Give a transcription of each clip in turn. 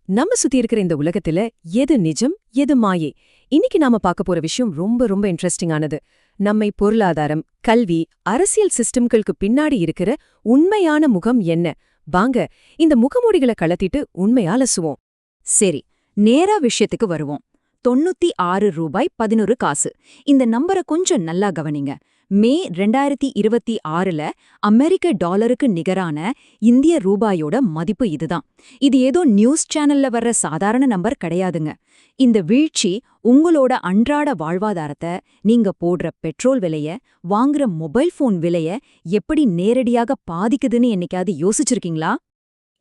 நம்ம சுத்தி இருக்கிற இந்த உலகத்துல எது நிஜம் எது மாயே? இன்னைக்கு நாம பார்க்க போற விஷயம் ரொம்ப ரொம்ப இன்ட்ரெஸ்டிங்கானது. நம்மை பொருளாதாரம், கல்வி, அரசியல் சிஸ்டம்களுக்கு பின்னாடி இருக்கிற உண்மையான முகம் என்ன? வாங்க இந்த முகமூடிகளை கலத்திட்டு உண்மையா அலசுவோம். சரி, நேரா விஷயத்துக்கு வருவோம். 96 ரூபாய் 11 காசு. இந்த நம்பரை கொஞ்சம் நல்லா கவனிங்க. மே 2026ல அமெரிக்க டாலருக்கு நிகரான இந்திய ரூபாயோட மதிப்பு இதுதான். இது ஏதோ நியூஸ் சேனல்ல வர்ற சாதாரண நம்பர் கிடையாதுங்க. இந்த வீழ்ச்சி உங்களோட அன்றாட வாழ்வாதாரத்தை, நீங்க போடுற பெட்ரோல் விலைய, வாங்குற மொபைல் போன் விலைய எப்படி நேரடியாக பாதிக்குதுன்னு என்னைக்காவது யோசிச்சிருக்கீங்களா?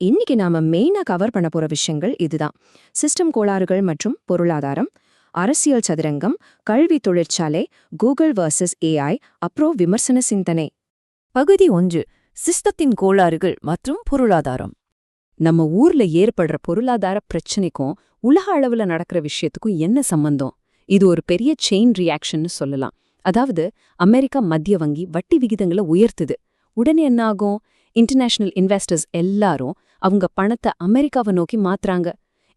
இன்னைக்கு நாம மெயினா கவர் பண்ண போற விஷயங்கள் இதுதான். சிஸ்டம் கோளாறுகள் மற்றும் பொருளாதாரம், அரசியல் சதுரங்கம், கல்வி தொழிற்சாலை, கூகுள் வர்சஸ் ஏஐ, அப்புறம் விமர்சன சிந்தனை. பகுதி 1. சிஸ்டத்தின் கோளாறுகள் மற்றும் பொருளாதாரம். நம்ம ஊர்ல ஏற்படுற பொருளாதார பிரச்சனைக்கும் உலக அளவுல நடக்கிற விஷயத்துக்கும் என்ன சம்பந்தம்? இது ஒரு பெரிய செயின் ரியாக்ஷன்னு சொல்லலாம். அதாவது அமெரிக்கா மத்திய வங்கி வட்டி விகிதங்களை உயர்த்துது. உடனே என்ன ஆகும்? இன்டர்நேஷனல் இன்வெஸ்டர்ஸ் எல்லாரும் அவங்க பணத்தை அமெரிக்காவை நோக்கி மாத்துறாங்க.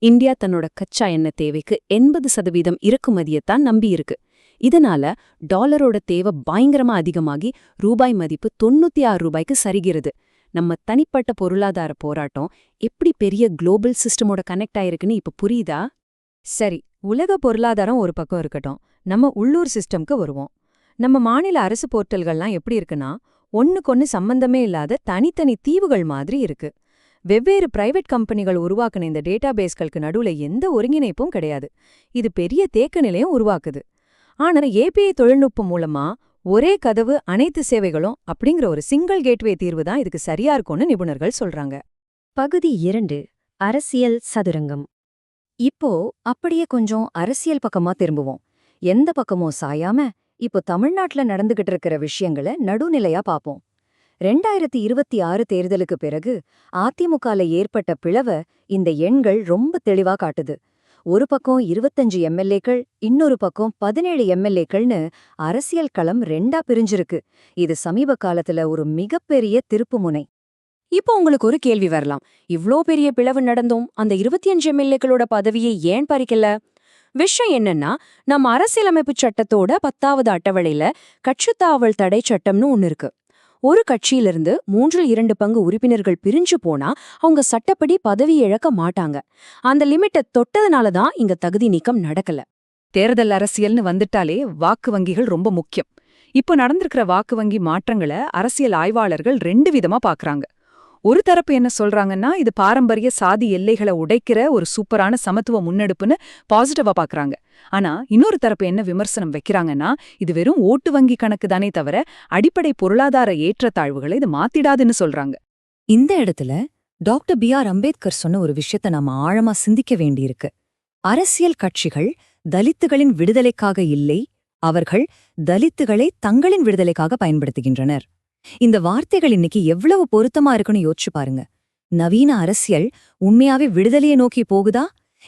இந்தியா தன்னோட கச்சா எண்ணெய் தேவைக்கு 80% இறக்குமதியைத்தான் நம்பியிருக்கு. இதனால டாலரோட தேவை பயங்கரமா அதிகமாகி ரூபாய் மதிப்பு 96 ரூபாய்க்கு சரிகிறது. நம்ம தனிப்பட்ட பொருளாதார போராட்டம் எப்படி பெரிய குளோபல் சிஸ்டமோட கனெக்ட் ஆயிருக்குன்னு இப்ப புரியுதா? சரி, உலக பொருளாதாரம் ஒரு பக்கம் இருக்கட்டும், நம்ம உள்ளூர் சிஸ்டம்க்கு வருவோம். நம்ம மாநில அரசு போர்ட்டல்கள்லாம் எப்படி இருக்குன்னா, ஒண்ணுக்கொன்னு சம்பந்தமே இல்லாத தனித்தனி தீவுகள் மாதிரி இருக்கு. வெவ்வேறு பிரைவேட் கம்பெனிகள் உருவாக்குன இந்த டேட்டாபேஸ்களுக்கு நடுவுல எந்த ஒருங்கிணைப்பும் கிடையாது. இது பெரிய தேக்க நிலையம் உருவாக்குது. ஆனா ஏபிஐ தொழில்நுட்பம் மூலமா ஒரே கதவு அனைத்து சேவைகளும் அப்படிங்கிற ஒரு சிங்கிள் கேட்வே தீர்வு தான் இதுக்கு சரியா இருக்கும்னு நிபுணர்கள் சொல்றாங்க. பகுதி 2. அரசியல் சதுரங்கம். இப்போ அப்படியே கொஞ்சம் அரசியல் பக்கமா திரும்புவோம். எந்த பக்கமும் சாயாம இப்போ தமிழ்நாட்டுல நடந்துகிட்டு இருக்கிற விஷயங்களை நடுநிலையா பாப்போம். 2026 தேர்தலுக்கு பிறகு அதிமுகல ஏற்பட்ட பிளவ இந்த எண்கள் ரொம்ப தெளிவா காட்டுது. ஒரு பக்கம் 25 எம்எல்ஏக்கள், இன்னொரு பக்கம் 17 எம்எல்ஏக்கள்னு அரசியல் களம் ரெண்டா பிரிஞ்சிருக்கு. இது சமீப காலத்துல ஒரு மிகப்பெரிய திருப்புமுனை. இப்போ உங்களுக்கு ஒரு கேள்வி வரலாம். இவ்ளோ பெரிய பிளவு நடந்தும் அந்த 25 எம்எல்ஏக்களோட பதவியை ஏன் பறிக்கல? விஷயம் என்னன்னா, நம்ம அரசியலமைப்பு சட்டத்தோட 10வது அட்டவணையில கட்சித்தாவல் தடை சட்டம்னு ஒன்னு இருக்கு. ஒரு கட்சியிலிருந்து 2/3 பங்கு உறுப்பினர்கள் பிரிஞ்சு போனா அவங்க சட்டப்படி பதவி இழக்க மாட்டாங்க. அந்த லிமிட்டை தொட்டதுனால தான் இங்க தகுதி நீக்கம் நடக்கல. தேர்தல் அரசியல்னு வந்துட்டாலே வாக்கு வங்கிகள் ரொம்ப முக்கியம். இப்போ நடந்திருக்கிற வாக்கு வங்கி மாற்றங்களை அரசியல் ஆய்வாளர்கள் 2 விதமா பாக்குறாங்க. ஒரு தரப்பு என்ன சொல்றாங்கன்னா, இது பாரம்பரிய சாதி எல்லைகளை உடைக்கிற ஒரு சூப்பரான சமத்துவ முன்னெடுப்புன்னு பாசிட்டிவா பாக்குறாங்க. ஆனா இன்னொரு தரப்பு என்ன விமர்சனம் வைக்கிறாங்கன்னா, இது வெறும் ஓட்டு வங்கி கணக்கு தானே தவிர அடிப்படை பொருளாதார ஏற்றத்தாழ்வுகளை இது மாத்திடாதுன்னு சொல்றாங்க. இந்த இடத்துல டாக்டர் பி.ஆர். அம்பேத்கர் சொன்ன ஒரு விஷயத்தை நாம ஆழமா சிந்திக்க வேண்டியிருக்கு. அரசியல் கட்சிகள் தலித்துகளின் விடுதலைக்காக இல்லை, அவர்கள் தலித்துகளை தங்களின் விடுதலைக்காக பயன்படுத்துகின்றனர். இந்த வார்த்தைகள் இன்னைக்கு எவ்வளவு பொருத்தமா இருக்குன்னு யோசிச்சு பாருங்க. நவீன அரசியல் உண்மையாவே விடுதலையை நோக்கி போகுதா,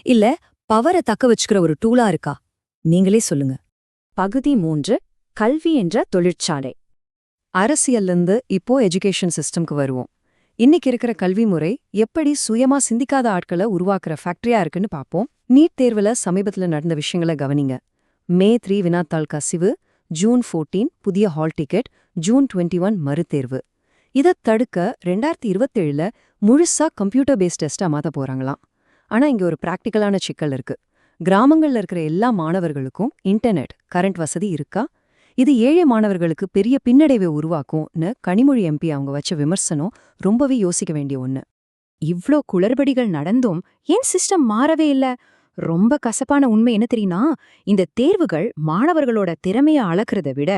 இல்ல பவரை தக்க வச்சுக்கிற ஒரு டூலா இருக்கா? நீங்களே சொல்லுங்க. பகுதி 3. கல்வி என்ற தொழிற்சாலை. அரசியல்லிருந்து இப்போ எஜுகேஷன் சிஸ்டம்க்கு வருவோம். இன்னைக்கு இருக்கிற கல்வி முறை எப்படி சுயமா சிந்திக்காத ஆட்களை உருவாக்குற ஃபேக்டரியா இருக்குன்னு பாப்போம். நீட் தேர்வுல சமீபத்துல நடந்த விஷயங்களை கவனிங்க. மே 3 வினாத்தாள் கசிவு, ஜூன் 14 புதிய ஹால் டிக்கெட், ஜூன் 21 மறுதேர்வு. இதை தடுக்க 2027ல முழுசா கம்ப்யூட்டர் பேஸ்ட் டெஸ்டா மாத்த போறாங்களாம். ஆனா இங்க ஒரு பிராக்டிக்கலான சிக்கல் இருக்கு. கிராமங்கள்ல இருக்கிற எல்லா மாணவர்களுக்கும் இன்டர்நெட், கரண்ட் வசதி இருக்கா? இது ஏழை மாணவர்களுக்கு பெரிய பின்னடைவை உருவாக்கும்னு கனிமொழி எம்பி அவங்க வச்ச விமர்சனம் ரொம்பவே யோசிக்க வேண்டிய ஒண்ணு. இவ்ளோ குளறுபடிகள் நடந்தும் ஏன் சிஸ்டம் மாறவே இல்ல? ரொம்ப கசப்பான உண்மை என்ன தெரியுமா? இந்த தேர்வுகள் மாணவர்களோட திறமைய அளக்கிறத விட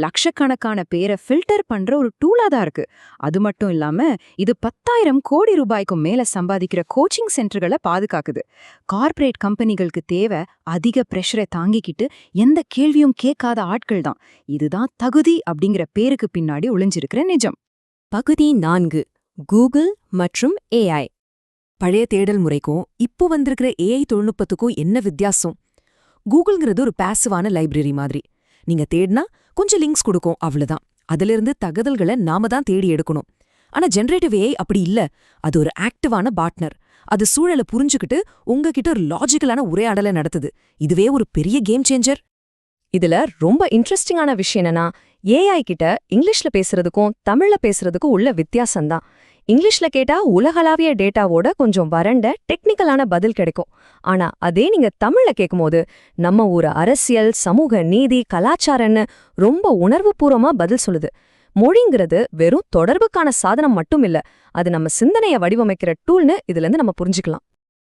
லட்சக்கணக்கான பேரை ஃபில்டர் பண்ற ஒரு டூலா தான் இருக்கு. அது மட்டும் இல்லாம இது 10,000 கோடி ரூபாய்க்கும் மேல சம்பாதிக்கிற கோச்சிங் சென்டர்களை பாதுகாக்குது. கார்ப்பரேட் கம்பெனிகளுக்கு தேவை அதிக பிரஷரை தாங்கிக்கிட்டு எந்த கேள்வியும் கேட்காத ஆட்கள் தான். இதுதான் தகுதி அப்படிங்கிற பேருக்கு பின்னாடி ஒளிஞ்சிருக்கிற நிஜம். பகுதி 4. கூகுள் மற்றும் ஏஐ. பழைய தேடல் முறைக்கும் இப்போ வந்திருக்கிற ஏஐ தொழில்நுட்பத்துக்கும் என்ன வித்தியாசம்? கூகுள்ங்கிறது ஒரு பாசிவான லைப்ரரி மாதிரி. நீங்க தேடினா கொஞ்சம் லிங்க்ஸ் கொடுக்கும், அவ்வளவுதான். அதிலிருந்து தகவல்களை நாம தான் தேடி எடுக்கணும். ஆனா ஜெனரேட்டிவ் ஏஐ அப்படி இல்ல. அது ஒரு ஆக்டிவான பார்ட்னர். அது சூழலை புரிஞ்சுக்கிட்டு உங்ககிட்ட ஒரு லாஜிக்கலான உரையாடலை நடத்துது. இதுவே ஒரு பெரிய கேம் சேஞ்சர். இதுல ரொம்ப இன்ட்ரெஸ்டிங்கான விஷயம் என்னன்னா, ஏஐ கிட்ட இங்கிலீஷ்ல பேசுறதுக்கும் தமிழ்ல பேசுறதுக்கும் உள்ள வித்தியாசம்தான். இங்கிலீஷ்ல கேட்டா உலகளாவிய டேட்டாவோட கொஞ்சம் வறண்ட டெக்னிக்கலான பதில் கிடைக்கும். ஆனா அதே நீங்க தமிழ்ல கேட்கும்போது நம்ம ஒரு அரசியல், சமூக நீதி, கலாச்சாரம்னு ரொம்ப உணர்வுபூர்வமா பதில் சொல்லுது. மொழிங்கிறது வெறும் தொடர்புக்கான சாதனம் மட்டும் இல்ல, அது நம்ம சிந்தனைய வடிவமைக்கிற டூல்னு இதுல இருந்து நம்ம புரிஞ்சுக்கலாம்.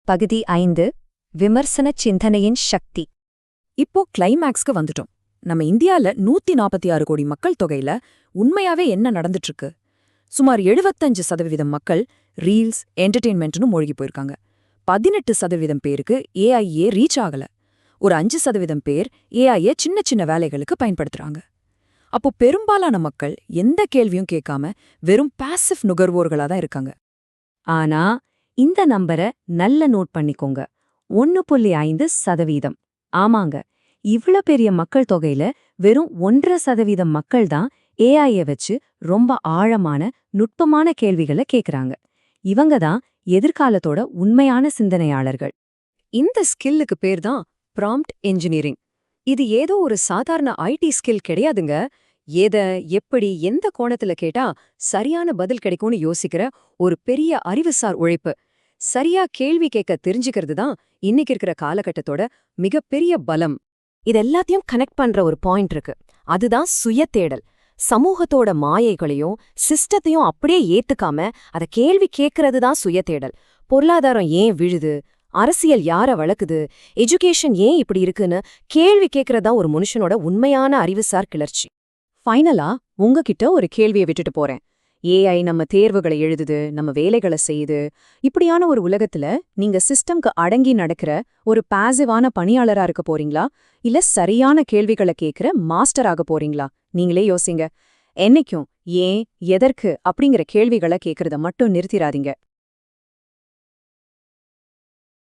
பகுதி 5 விமர்சன சிந்தனையின் சக்தி. இப்போ கிளைமேக்ஸ்க்கு வந்துட்டோம். நம்ம இந்தியால 146 கோடி மக்கள் தொகையில உண்மையாவே என்ன நடந்துட்டு இருக்கு? சுமார் 75% மக்கள் ரீல்ஸ், என்டர்டெயின்மெண்ட்னு மூழ்கி போயிருக்காங்க. 18% பேருக்கு ஏஐயே ரீச் ஆகல. ஒரு 5% பேர் ஏஐய சின்ன சின்ன வேலைகளுக்கு பயன்படுத்துறாங்க. அப்போ பெரும்பாலான மக்கள் எந்த கேள்வியும் கேட்காம வெறும் பாசிவ் நுகர்வோர்களா தான் இருக்காங்க. ஆனா இந்த நம்பரை நல்ல நோட் பண்ணிக்கோங்க. 1.5%. ஆமாங்க, இவ்ளோ பெரிய மக்கள் தொகையில வெறும் 1% மக்கள் தான் ஏஐய வச்சு ரொம்ப ஆழமான, நுட்பமான கேள்விகளை கேக்குறாங்க. இவங்க தான் எதிர்காலத்தோட உண்மையான சிந்தனையாளர்கள். இந்த ஸ்கில்லுக்கு பேர் தான் ப்ராம்ப்ட் என்ஜினியரிங். இது ஏதோ ஒரு சாதாரண ஐடி ஸ்கில் கிடையாதுங்க. எத, எப்படி, எந்த கோணத்துல கேட்டா சரியான பதில் கிடைக்கும்னு யோசிக்கிற ஒரு பெரிய அறிவுசார் உழைப்பு. சரியா கேள்வி கேட்க தெரிஞ்சுக்கிறது தான் இன்னைக்கு இருக்கிற காலகட்டத்தோட மிகப்பெரிய பலம். இது எல்லாத்தையும் கனெக்ட் பண்ற ஒரு பாயிண்ட் இருக்கு. அதுதான் சுயதேடல். சமூகத்தோட மாயைகளையும் சிஸ்டத்தையும் அப்படியே ஏத்துக்காம அத கேள்வி கேட்கறது தான் சுயதேடல். பொருளாதாரம் ஏன் விழுது, அரசியல் யார வளக்குது, எஜுகேஷன் ஏன் இப்படி இருக்குன்னு கேள்வி கேட்கறதா ஒரு மனுஷனோட உண்மையான அறிவுசார் கிளர்ச்சி. ஃபைனலா உங்ககிட்ட ஒரு கேள்வியை விட்டுட்டு போறேன். ஏஐ நம்ம தேர்வுகளை எழுதுது, நம்ம வேலைகளை செய்யுது. இப்படியான ஒரு உலகத்துல நீங்க சிஸ்டம்க்கு அடங்கி நடக்கிற ஒரு பாசிவான பணியாளரா இருக்க போறீங்களா, இல்ல சரியான கேள்விகளை கேட்கிற மாஸ்டராக போறீங்களா? நீங்களே யோசிங்க. என்னைக்கும் ஏன், எதற்கு அப்படிங்கிற கேள்விகளை கேட்கறத மட்டும் நிறுத்திராதீங்க.